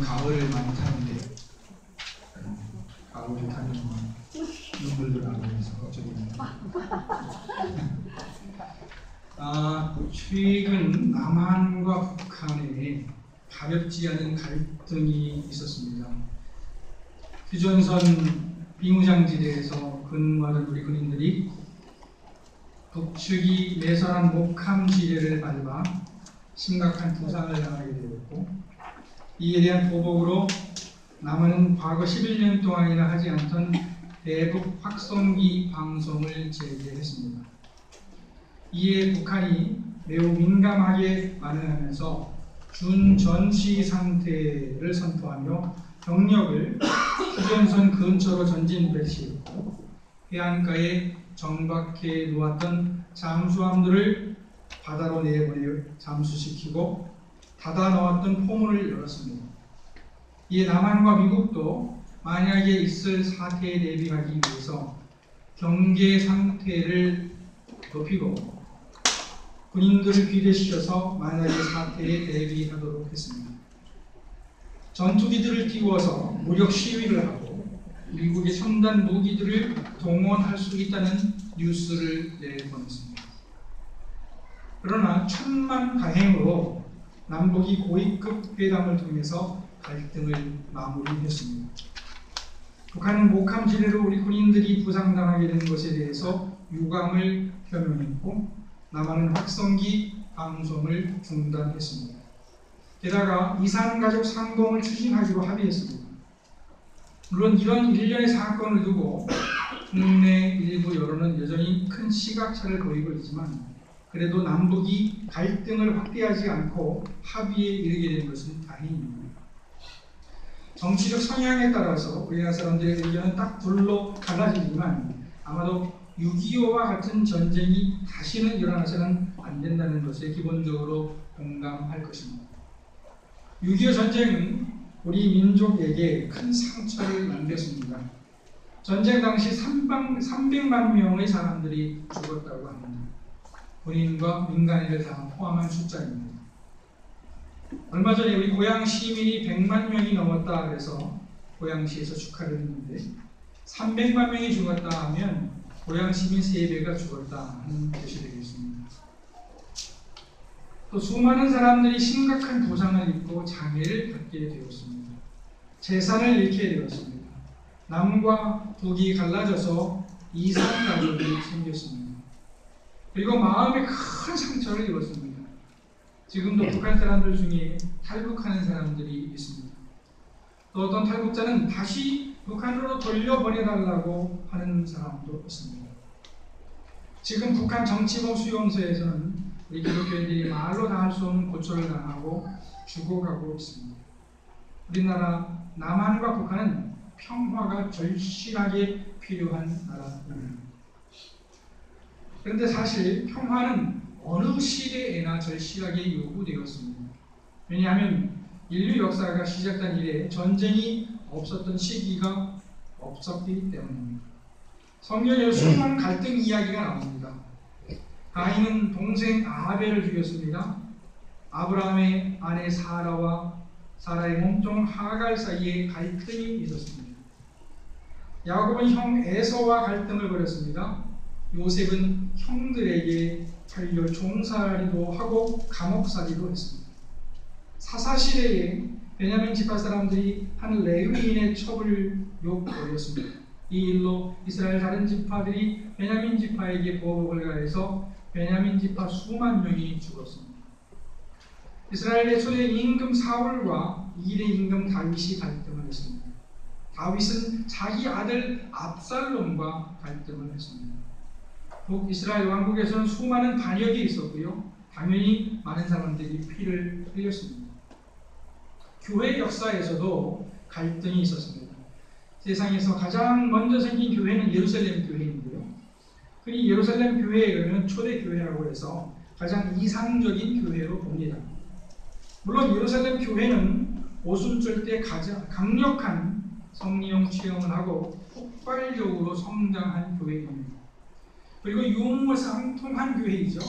가을을 많이 타는데 가을을 타면 눈물도 나고 해서 어쩌겠습니다. 최근 남한과 북한에 가볍지 않은 갈등이 있었습니다. 휴전선 비무장지대에서 근무하던 우리 군인들이 북측이 매설한 목함 지대를 밟아 심각한 부상을 당하게 되었고, 이에 대한 보복으로 남한은 과거 11년 동안이나 하지 않던 대북 확성기 방송을 재개했습니다. 이에 북한이 매우 민감하게 반응하면서 준전시 상태를 선포하며 병력을 휴전선 근처로 전진 배치했고, 해안가에 정박해 놓았던 잠수함들을 바다로 내보내 잠수시키고 닫아 놓았던 포문을 열었습니다. 이에 남한과 미국도 만약에 있을 사태에 대비하기 위해서 경계 상태를 높이고 군인들을 비대시켜서 만약에 사태에 대비하도록 했습니다. 전투기들을 띄워서 무력 시위를 하고 미국의 첨단 무기들을 동원할 수 있다는 뉴스를 내보냈습니다. 그러나 천만다행으로 남북이 고위급 회담을 통해서 갈등을 마무리했습니다. 북한은 목함 지대로 우리 군인들이 부상당하게 된 것에 대해서 유감을 표명했고, 남한은 확성기 방송을 중단했습니다. 게다가 이산가족 상봉을 추진하기로 합의했습니다. 물론 이런 일련의 사건을 두고 국내 일부 여론은 여전히 큰 시각차를 보이고 있지만, 그래도 남북이 갈등을 확대하지 않고 합의에 이르게 된 것은 다행입니다. 정치적 성향에 따라서 우리나라 사람들의 의견은 딱 둘로 갈라지지만 아마도 6.25와 같은 전쟁이 다시는 일어나서는 안 된다는 것에 기본적으로 공감할 것입니다. 6.25 전쟁은 우리 민족에게 큰 상처를 남겼습니다. 전쟁 당시 300만 명의 사람들이 죽었다고 합니다. 군인과 민간인을 다 포함한 숫자입니다. 얼마 전에 우리 고양 시민이 100만 명이 넘었다 그래서 고양시에서 축하를 했는데, 300만 명이 죽었다 하면 고양 시민 3배가 죽었다 하는 뜻이 되겠습니다. 또 수많은 사람들이 심각한 부상을 입고 장애를 받게 되었습니다. 재산을 잃게 되었습니다. 남과 북이 갈라져서 이산 가족이 생겼습니다. 그리고 마음에 큰 상처를 입었습니다. 지금도 북한 사람들 중에 탈북하는 사람들이 있습니다. 또 어떤 탈북자는 다시 북한으로 돌려보내달라고 하는 사람도 있습니다. 지금 북한 정치범 수용소에서는 우리 기독교인들이 말로 다 할 수 없는 고초를 당하고 죽어가고 있습니다. 우리나라 남한과 북한은 평화가 절실하게 필요한 나라입니다. 그런데 사실 평화는 어느 시대에나 절실하게 요구되었습니다. 왜냐하면 인류 역사가 시작된 이래 전쟁이 없었던 시기가 없었기 때문입니다. 성경에 수많은 갈등 이야기가 나옵니다. 가인은 동생 아벨을 죽였습니다. 아브라함의 아내 사라와 사라의 몸종 하갈 사이에 갈등이 있었습니다. 야곱은 형 에서와 갈등을 벌였습니다. 요셉은 형들에게 팔려 종살이도 하고 감옥살이도 했습니다. 사사시대에 베냐민 지파 사람들이 한 레위인의 첩을 욕벌였습니다. 이 일로 이스라엘 다른 지파들이 베냐민 지파에게 보복을 가해서 베냐민 지파 수만 명이 죽었습니다. 이스라엘의 초대 임금 사울과 2대 임금 다윗이 갈등을 했습니다. 다윗은 자기 아들 압살롬과 갈등을 했습니다. 북이스라엘 왕국에서는 수많은 반역이 있었고요. 당연히 많은 사람들이 피를 흘렸습니다. 교회 역사에서도 갈등이 있었습니다. 세상에서 가장 먼저 생긴 교회는 예루살렘 교회인데요. 흔히 예루살렘 교회는 초대 교회라고 해서 가장 이상적인 교회로 봅니다. 물론 예루살렘 교회는 오순절 때 가장 강력한 성령 체험을 하고 폭발적으로 성장한 교회입니다. 그리고 유무상통한 교회이죠.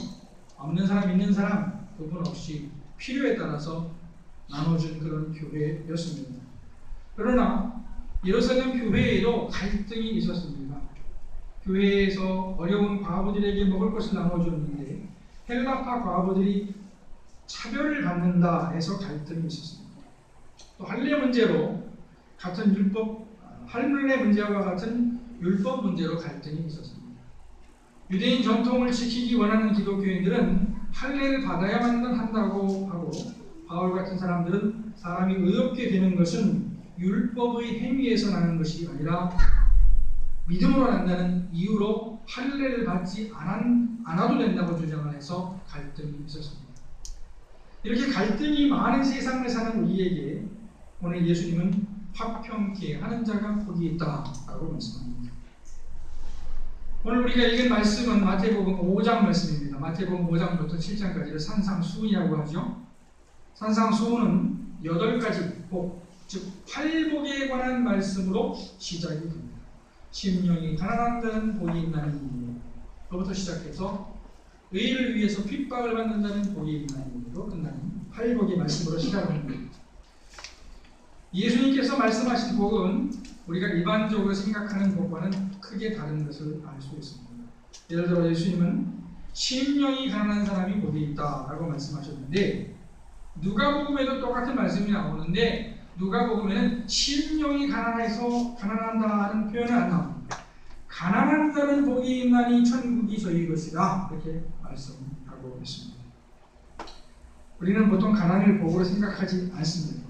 없는 사람 있는 사람 구분 없이 필요에 따라서 나눠준 그런 교회였습니다. 그러나 예루살렘 교회에도 갈등이 있었습니다. 교회에서 어려운 과부들에게 먹을 것을 나눠줬는데 헬라파 과부들이 차별을 받는다 해서 갈등이 있었습니다. 또 할례 문제로 같은 할례 문제와 같은 율법 문제로 갈등이 있었습니다. 유대인 전통을 지키기 원하는 기독교인들은 할례를 받아야만 한다고 하고, 바울 같은 사람들은 사람이 의롭게 되는 것은 율법의 행위에서 나는 것이 아니라 믿음으로 난다는 이유로 할례를 받지 않아도 된다고 주장을 해서 갈등이 있었습니다. 이렇게 갈등이 많은 세상을 사는 우리에게 오늘 예수님은 화평케 하는 자가 복이 있다라고 말씀합니다. 오늘 우리가 읽은 말씀은 마태복음 5장 말씀입니다. 마태복음 5장부터 7장까지를 산상수훈이라고 하죠. 산상수훈은 8가지 복, 즉 팔복에 관한 말씀으로 시작이 됩니다. 심령이 가난한 자는 복이 있나니 로부터 시작해서 의를 위해서 핍박을 받는 자는 복이 있나니로 끝나는 팔복의 말씀으로 시작합니다. 예수님께서 말씀하신 복은 우리가 일반적으로 생각하는 복과는 크게 다른 것을 알 수 있습니다. 예를 들어 예수님은 심령이 가난한 사람이 복이 있다라고 말씀하셨는데, 누가복음에도 똑같은 말씀이 나오는데 누가복음에는 심령이 가난하다는 표현은 안 나옵니다. 가난한 자는 복이 있나니 천국이 저희 것이다, 이렇게 말씀하고 있습니다. 우리는 보통 가난을 복으로 생각하지 않습니다.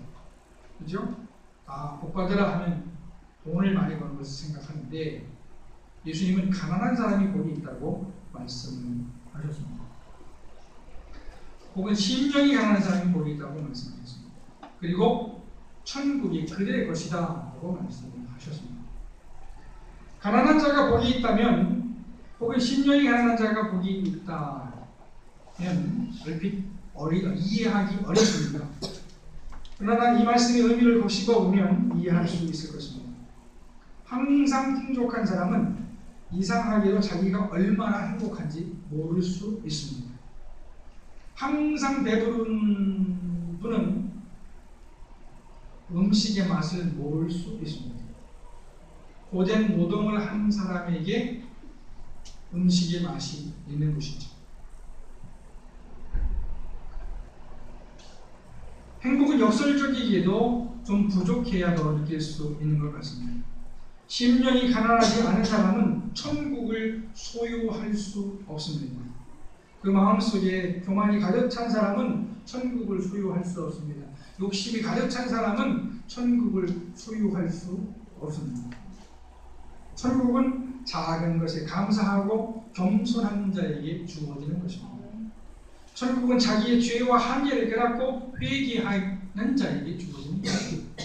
그죠? 복받으라 하면 돈을 많이 버는 것을 생각하는데, 예수님은 가난한 사람이 복이 있다고 말씀을 하셨습니다. 혹은 심령이 가난한 사람이 복이 있다고 말씀하셨습니다. 그리고 천국이 그들의 것이다 라고 말씀을 하셨습니다. 가난한 자가 복이 있다면, 혹은 심령이 가난한 자가 복이 있다면 얼핏 이해하기 어렵습니다. 그러나 이 말씀의 의미를 곱씹어 보면 이해할 수 있을 것입니다. 항상 풍족한 사람은 이상하게도 자기가 얼마나 행복한지 모를 수 있습니다. 항상 배부른 분은 음식의 맛을 모를 수 있습니다. 고된 노동을 한 사람에게 음식의 맛이 있는 것이죠. 행복은 역설적이게도 좀 부족해야 더 느낄 수 있는 것 같습니다. 심령이 가난하지 않은 사람은 천국을 소유할 수 없습니다. 그 마음속에 교만이 가득 찬 사람은 천국을 소유할 수 없습니다. 욕심이 가득 찬 사람은 천국을 소유할 수 없습니다. 천국은 작은 것에 감사하고 겸손한 자에게 주어지는 것입니다. 천국은 자기의 죄와 한계를 깨닫고 회개하는 자에게 주어지는 것입니다.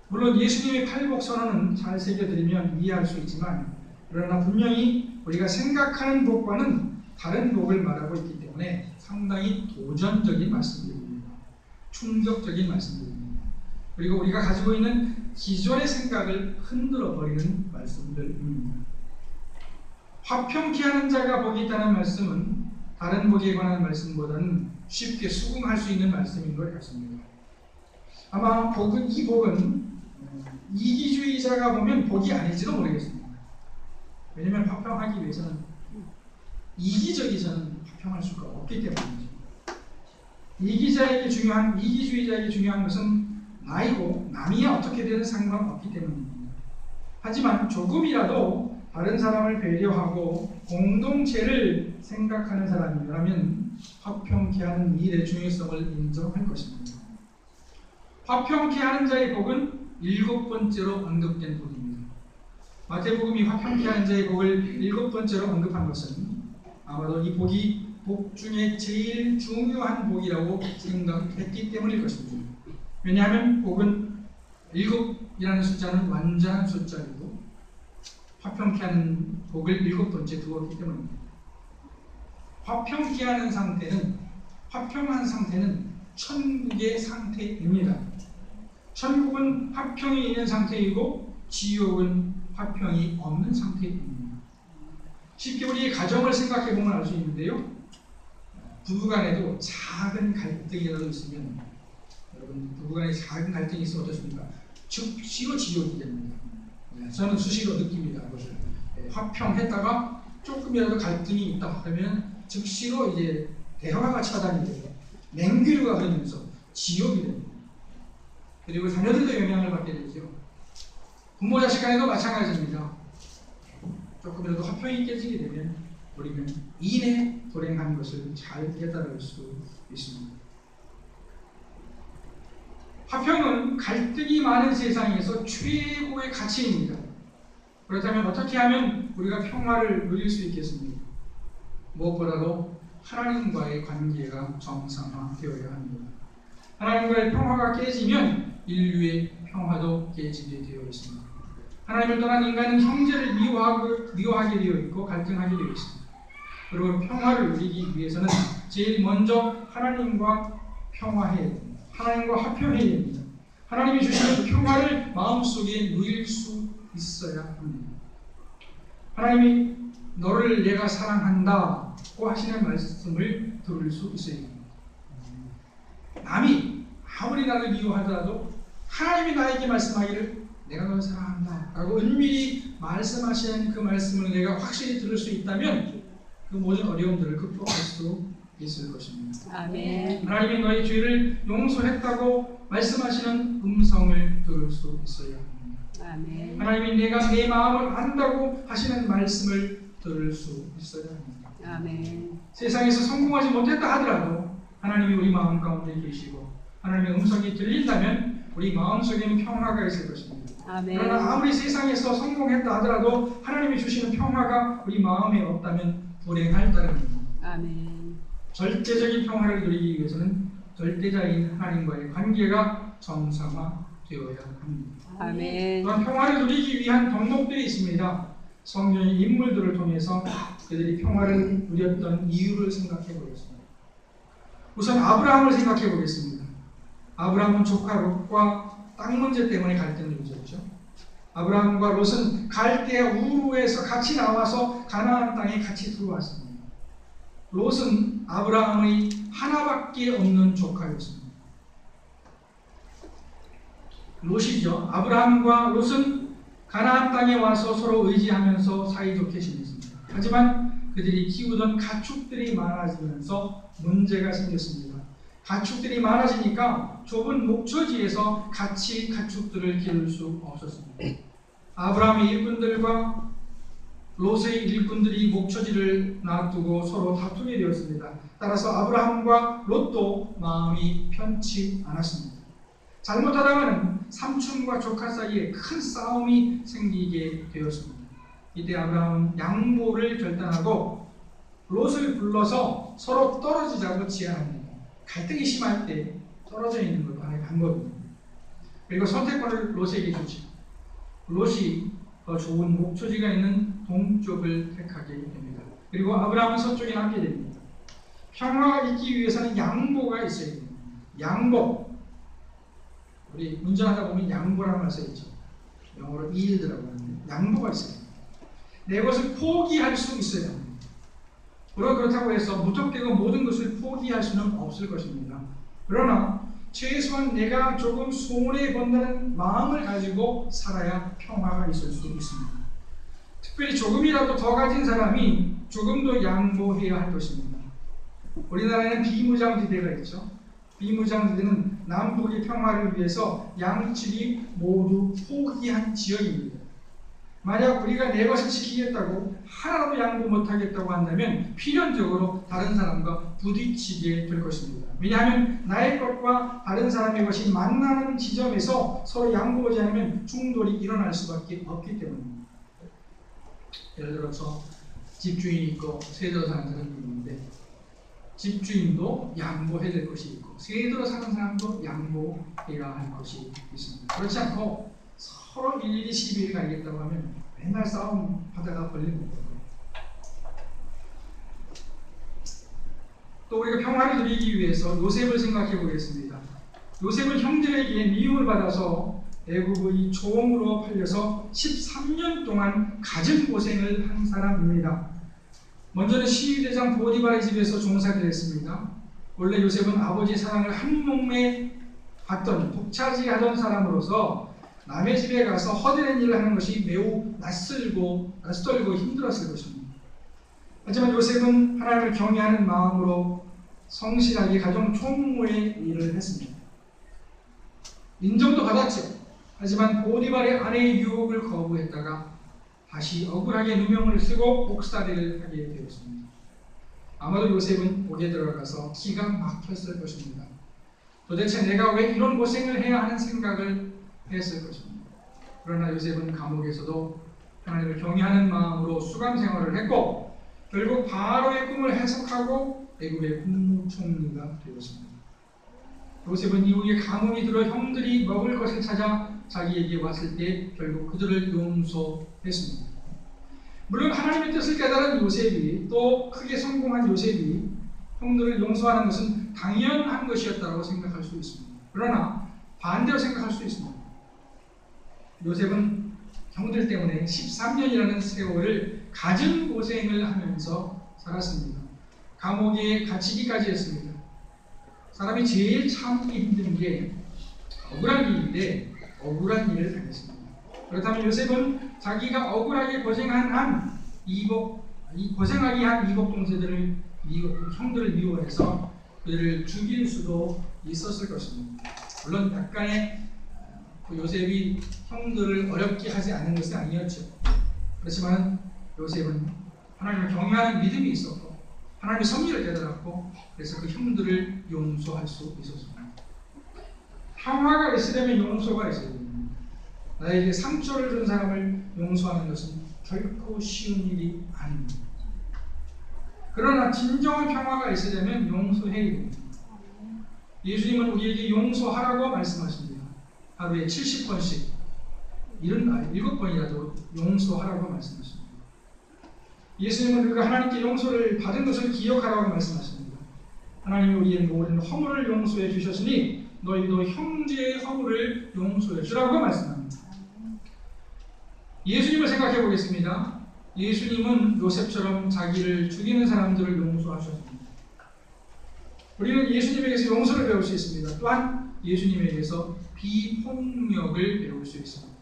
물론 예수님의 팔복 선언은 잘 새겨드리면 이해할 수 있지만, 그러나 분명히 우리가 생각하는 복과는 다른 복을 말하고 있기 때문에 상당히 도전적인 말씀들입니다. 충격적인 말씀들입니다. 그리고 우리가 가지고 있는 기존의 생각을 흔들어 버리는 말씀들입니다. 화평케 하는 자가 복이 있다는 말씀은 다른 복에 관한 말씀보다는 쉽게 수긍할 수 있는 말씀인 것 같습니다. 아마 이 복은 이기주의자가 보면 복이 아닐지도 모르겠습니다. 왜냐하면 화평하기 위해서는 이기적이서는 화평할 수가 없기 때문이죠. 이기주의자에게 중요한 것은 나이고 남이 어떻게 되든 상관없기 때문입니다. 하지만 조금이라도 다른 사람을 배려하고 공동체를 생각하는 사람이라면 화평케 하는 일의 중요성을 인정할 것입니다. 화평케 하는 자의 복은 7번째로 언급된 복입니다. 마태복음이 화평케 하는 자의 복을 7번째로 언급한 것은 아마도 이 복이 복 중에 제일 중요한 복이라고 생각했기 때문일 것입니다. 왜냐하면 복은 7이라는 숫자는 완전한 숫자이고 화평케 하는 복을 7번째 두었기 때문입니다. 화평케 하는 화평한 상태는 천국의 상태입니다. 천국은 화평이 있는 상태이고 지옥은 화평이 없는 상태입니다. 쉽게 우리의 가정을 생각해 보면 알 수 있는데요. 부부간에도 작은 갈등이라도 있으면, 여러분 부부간에 작은 갈등이 있으면 어떻습니까? 즉시로 지옥이 됩니다. 저는 수시로 느낍니다. 그것을 화평했다가 조금이라도 갈등이 있다 그러면 즉시로 이제 대화가 차단이 되고 맹귀류가 흐르면서 지옥이 됩니다. 그리고 자녀들도 영향을 받게 되죠. 부모 자식 간에도 마찬가지입니다. 조금이라도 화평이 깨지게 되면 우리는 이내 불행한 것을 잘 깨달을 수 있습니다. 화평은 갈등이 많은 세상에서 최고의 가치입니다. 그렇다면 어떻게 하면 우리가 평화를 누릴 수 있겠습니까? 무엇보다도 하나님과의 관계가 정상화되어야 합니다. 하나님과의 평화가 깨지면 인류의 평화도 깨지게 되어 있습니다. 하나님을 떠난 인간은 형제를 미워하게 되어 있고 갈등하게 되어 있습니다. 그리고 평화를 누리기 위해서는 제일 먼저 하나님과 평화해야 됩니다. 하나님과 화평해야 됩니다. 하나님이 주시는 그 평화를 마음속에 누릴 수 있어야 합니다. 하나님이 너를 내가 사랑한다고 하시는 말씀을 들을 수 있어야 됩니다. 남이 아무리 나를 미워하더라도 하나님이 나에게 말씀하기를 내가 너를 사랑한다 라고 은밀히 말씀하시는 그 말씀을 내가 확실히 들을 수 있다면 그 모든 어려움들을 극복할 수 있을 것입니다. 아멘. 하나님이 너의 죄를 용서했다고 말씀하시는 음성을 들을 수 있어야 합니다. 아멘. 하나님이 내가 내 마음을 안다고 하시는 말씀을 들을 수 있어야 합니다. 아멘. 세상에서 성공하지 못했다 하더라도 하나님이 우리 마음 가운데 계시고 하나님의 음성이 들린다면 우리 마음속에는 평화가 있을 것입니다. 아멘. 그러나 아무리 세상에서 성공했다 하더라도 하나님이 주시는 평화가 우리 마음에 없다면 불행할 따름입니다. 아멘. 절대적인 평화를 누리기 위해서는 절대자인 하나님과의 관계가 정상화되어야 합니다. 아멘. 또한 평화를 누리기 위한 덕목들이 있습니다. 성경의 인물들을 통해서 그들이 평화를 누렸던 이유를 생각해 보겠습니다. 우선 아브라함을 생각해 보겠습니다. 아브라함은 조카 롯과 땅 문제 때문에 갈등을 빚었죠. 아브라함과 롯은 갈대아 우르에서 같이 나와서 가나안 땅에 같이 들어왔습니다. 롯은 아브라함의 하나밖에 없는 조카였습니다. 롯이죠. 아브라함과 롯은 가나안 땅에 와서 서로 의지하면서 사이좋게 지냈습니다. 하지만 그들이 키우던 가축들이 많아지면서 문제가 생겼습니다. 가축들이 많아지니까 좁은 목초지에서 같이 가축들을 기를 수 없었습니다. 아브라함의 일꾼들과 롯의 일꾼들이 목초지를 놔두고 서로 다투게 되었습니다. 따라서 아브라함과 롯도 마음이 편치 않았습니다. 잘못하다가는 삼촌과 조카 사이에 큰 싸움이 생기게 되었습니다. 이때 아브라함은 양보를 결단하고 롯을 불러서 서로 떨어지자고 제안합니다. 갈등이 심할 때 떨어져 있는 것도 하나의 방법입니다. 그리고 선택권을 롯에게 주죠. 롯이 더 좋은 목초지가 있는 동쪽을 택하게 됩니다. 그리고 아브라함은 서쪽에 남게 됩니다. 평화가 있기 위해서는 양보가 있어야 됩니다. 양보. 우리 운전하다 보면 양보라는 말 써있죠. 영어로 yield라고 하는데 양보가 있어야 됩니다. 내 것을 포기할 수 있어야 합니다. 물론 그렇다고 해서 무턱대고 모든 것을 포기할 수는 없을 것입니다. 그러나 최소한 내가 조금 손해본다는 마음을 가지고 살아야 평화가 있을 수 있습니다. 특별히 조금이라도 더 가진 사람이 조금 더 양보해야 할 것입니다. 우리나라에는 비무장지대가 있죠. 비무장지대는 남북의 평화를 위해서 양측이 모두 포기한 지역입니다. 만약 우리가 내 것을 지키겠다고 하나도 양보 못하겠다고 한다면 필연적으로 다른 사람과 부딪히게 될 것입니다. 왜냐하면 나의 것과 다른 사람의 것이 만나는 지점에서 서로 양보하지 않으면 충돌이 일어날 수밖에 없기 때문입니다. 예를 들어서 집주인이 있고 세대로 사는 사람이 있는데 집주인도 양보해야 될 것이 있고 세대로 사는 사람도 양보해야 할 것이 있습니다. 그렇지 않고 서로 일일이 시비를 가겠다고 하면 맨날 싸움하다가 걸리는 거예요. 또 우리가 평화를 누리기 위해서 요셉을 생각해 보겠습니다. 요셉은 형들에게 미움을 받아서 애굽의 종으로 팔려서 13년 동안 가진 고생을 한 사람입니다. 먼저는 시위대장 보디발의 집에서 종살이를 했습니다. 원래 요셉은 아버지 사랑을 한 몸에 받던 독차지하던 사람으로서 남의 집에 가서 허드렛 일을 하는 것이 매우 낯설고 힘들었을 것입니다. 하지만 요셉은 하나님을 경외하는 마음으로 성실하게 가정 총무의 일을 했습니다. 인정도 받았죠. 하지만 보디발의 아내의 유혹을 거부했다가 다시 억울하게 누명을 쓰고 옥살이를 하게 되었습니다. 아마도 요셉은 옥에 들어가서 기가 막혔을 것입니다. 도대체 내가 왜 이런 고생을 해야 하는 생각을 했을 것입니다. 그러나 요셉은 감옥에서도 하나님을 경외하는 마음으로 수감 생활을 했고 결국 바로의 꿈을 해석하고 애굽의 국무총리가 되었습니다. 요셉은 이후에 감옥이 들어 형들이 먹을 것을 찾아 자기에게 왔을 때 결국 그들을 용서했습니다. 물론 하나님의 뜻을 깨달은 요셉이 또 크게 성공한 요셉이 형들을 용서하는 것은 당연한 것이었다고 생각할 수 있습니다. 그러나 반대로 생각할 수 있습니다. 요셉은 형들 때문에 13년이라는 세월을 갖은 고생을 하면서 살았습니다. 감옥에 갇히기까지 했습니다. 사람이 제일 참기 힘든 게 억울한 일인데 억울한 일을 당했습니다. 그렇다면 요셉은 자기가 억울하게 고생하게 한 이복 동생들을 형들을 미워해서 그들을 죽일 수도 있었을 것입니다. 물론 약간의 요셉이 형들을 어렵게 하지 않은 것은 아니었죠. 그렇지만 요셉은 하나님을 경외하는 믿음이 있었고 하나님의 섭리를 깨달았고 그래서 그 형들을 용서할 수 있었습니다. 평화가 있으려면 용서가 있어야 됩니다. 나에게 상처를 준 사람을 용서하는 것은 결코 쉬운 일이 아닙니다. 그러나 진정한 평화가 있으려면 용서해야 됩니다. 예수님은 우리에게 용서하라고 말씀하십니다. 하루에 70번씩 7번이라도 용서하라고 말씀하십니다. 예수님은 우리가 하나님께 용서를 받은 것을 기억하라고 말씀하십니다. 하나님이 우리의 모든 허물을 용서해 주셨으니 너희도 형제의 허물을 용서해 주라고 말씀합니다. 예수님을 생각해 보겠습니다. 예수님은 요셉처럼 자기를 죽이는 사람들을 용서하셨습니다. 우리는 예수님에게서 용서를 배울 수 있습니다. 또한 예수님에게서 비폭력을 배울 수 있습니다.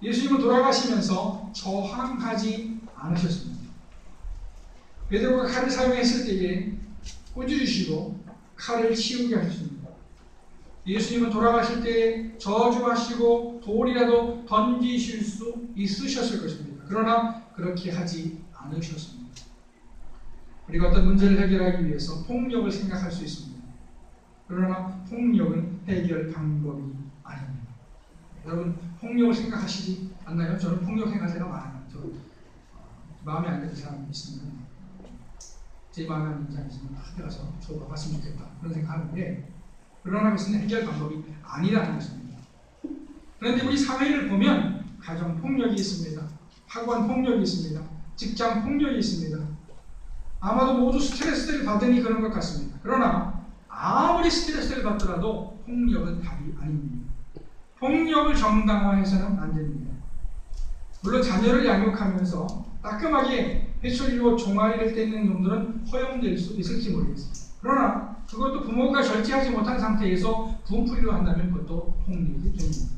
예수님은 돌아가시면서 저항하지 않으셨습니다. 베드로가 칼을 사용했을 때에 꾸짖으시고 칼을 치우게 하셨습니다. 예수님은 돌아가실 때 저주하시고 돌이라도 던지실 수 있으셨을 것입니다. 그러나 그렇게 하지 않으셨습니다. 우리가 어떤 문제를 해결하기 위해서 폭력을 생각할 수 있습니다. 그러나 폭력은 해결 방법이 아닙니다. 여러분 폭력을 생각하시지 않나요? 저는 폭력 생각할 때가 많아요. 마음에 안 드는 사람이 있으면 제 마음에 안 드는 사람이 있으면 학교 가서 저거 봤으면 좋겠다 그런 생각하는데 그러나 그것은 해결 방법이 아니라는 것입니다. 그런데 우리 사회를 보면 가정 폭력이 있습니다. 학원 폭력이 있습니다. 직장 폭력이 있습니다. 아마도 모두 스트레스를 받으니 그런 것 같습니다. 그러나 아무리 스트레스를 받더라도 폭력은 답이 아닙니다. 폭력을 정당화해서는 안 됩니다. 물론 자녀를 양육하면서 따끔하게 회초리로 종아리를 떼는 놈들은 허용될 수 있을지 모르겠습니다. 그러나 그것도 부모가 절제하지 못한 상태에서 분풀이로 한다면 그것도 폭력이 됩니다.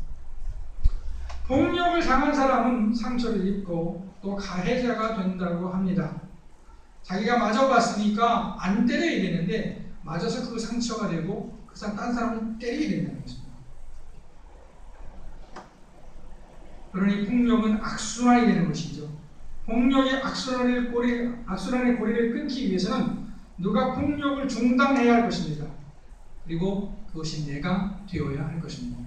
폭력을 당한 사람은 상처를 입고 또 가해자가 된다고 합니다. 자기가 맞아봤으니까 안 때려야 되는데 맞아서 그 상처가 되고 딴 사람을 때리게 된다는 것입니다. 그러니 폭력은 악순환이 되는 것이죠. 폭력의 악순환의 고리를 끊기 위해서는 누가 폭력을 중단해야 할 것입니다. 그리고 그것이 내가 되어야 할 것입니다.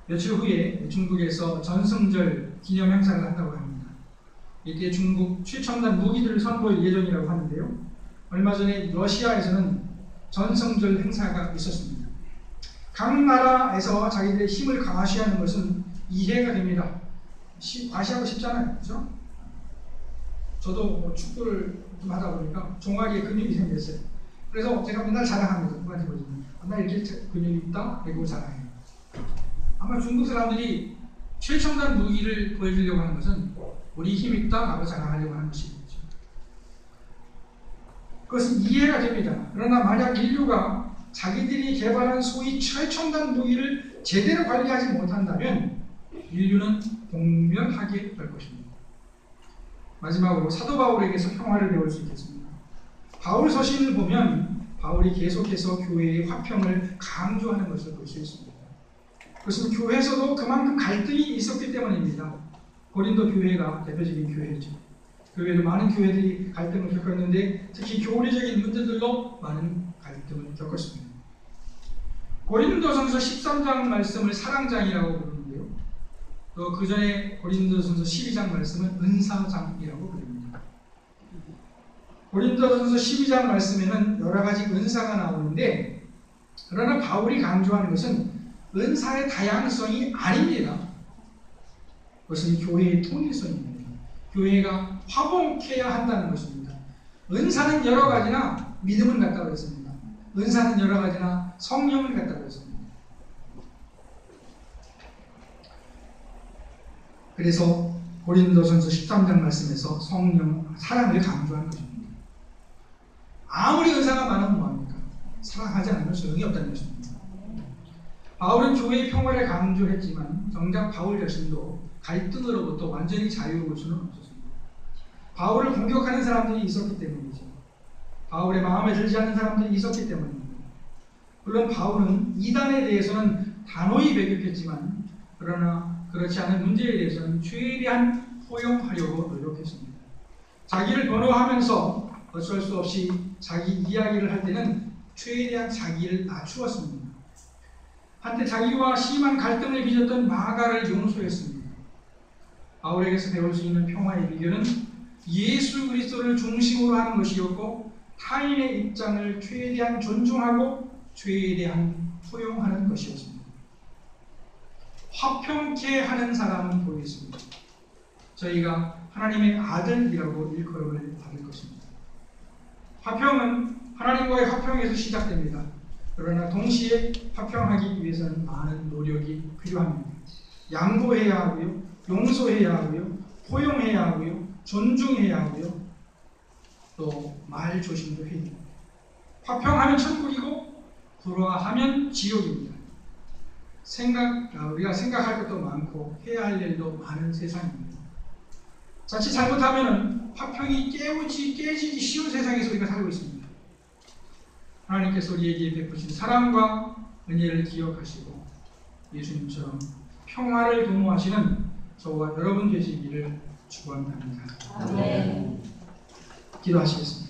며칠 후에 중국에서 전승절 기념 행사를 한다고 합니다. 이때 중국 최첨단 무기들을 선보일 예정이라고 하는데요. 얼마 전에 러시아에서는 전승절 행사가 있었습니다. 각 나라에서 자기들의 힘을 과시하는 것은 이해가 됩니다. 과시하고 싶잖아요. 그렇죠? 저도 축구를 좀 하다 보니까 종아리에 근육이 생겼어요. 그래서 제가 맨날 자랑합니다. 누구한테 보여주면 나 이렇게 근육이 있다? 그리고 자랑해요. 아마 중국 사람들이 최첨단 무기를 보여주려고 하는 것은 우리 힘이 있다? 라고 자랑하려고 하는 것이겠죠. 그것은 이해가 됩니다. 그러나 만약 인류가 자기들이 개발한 소위 최첨단 무기를 제대로 관리하지 못한다면 인류는 공멸하게 될 것입니다. 마지막으로 사도 바울에게서 평화를 배울 수 있겠습니다. 바울 서신을 보면 바울이 계속해서 교회의 화평을 강조하는 것을 볼 수 있습니다. 그것은 교회에서도 그만큼 갈등이 있었기 때문입니다. 고린도 교회가 대표적인 교회죠. 교회도 많은 교회들이 갈등을 겪었는데 특히 교리적인 문제들로 많은 갈등을 겪었습니다. 고린도전서 13장 말씀을 사랑장이라고 부르는데요. 또 그 전에 고린도전서 12장 말씀은 은사장이라고 부릅니다. 고린도전서 12장 말씀에는 여러 가지 은사가 나오는데 그러나 바울이 강조하는 것은 은사의 다양성이 아닙니다. 그것은 교회의 통일성입니다. 교회가 화목해야 한다는 것입니다. 은사는 여러 가지나 믿음은 같다고 했습니다. 은사는 여러 가지나 성령은 같다고 했습니다. 그래서 고린도전서 13장 말씀에서 성령, 사랑을 강조하는 것입니다. 아무리 은사가 많으면 뭐합니까? 사랑하지 않으면 소용이 없다는 것입니다. 바울은 교회의 평화를 강조했지만 정작 바울 자신도 갈등으로부터 완전히 자유로울 수는 없었습니다. 바울을 공격하는 사람들이 있었기 때문이죠. 바울의 마음에 들지 않는 사람들이 있었기 때문입니다. 물론 바울은 이단에 대해서는 단호히 배격했지만 그러나 그렇지 않은 문제에 대해서는 최대한 포용하려고 노력했습니다. 자기를 변호하면서 어쩔 수 없이 자기 이야기를 할 때는 최대한 자기를 낮추었습니다. 한때 자기와 심한 갈등을 빚었던 마가를 용서했습니다. 바울에게서 배울 수 있는 평화의 비결은 예수 그리스도를 중심으로 하는 것이었고 타인의 입장을 최대한 존중하고 최대한 포용하는 것이었습니다. 화평케 하는 사람은 보이겠습니다. 저희가 하나님의 아들이라고 일컬음을 받을 것입니다. 화평은 하나님과의 화평에서 시작됩니다. 그러나 동시에 화평하기 위해서는 많은 노력이 필요합니다. 양보해야 하고요, 용서해야 하고요, 포용해야 하고요, 존중해야 하고요, 또 말 조심도 해야 합니다. 화평하면 천국이고 불화하면 지옥입니다. 우리가 생각할 것도 많고 해야 할 일도 많은 세상입니다. 자칫 잘못하면 화평이 깨지기 쉬운 세상에서 우리가 살고 있습니다. 하나님께서 우리에게 베푸신 사랑과 은혜를 기억하시고 예수님처럼 평화를 도모하시는 저와 여러분 되시기를 축원합니다. 아멘. 기도하시겠습니다.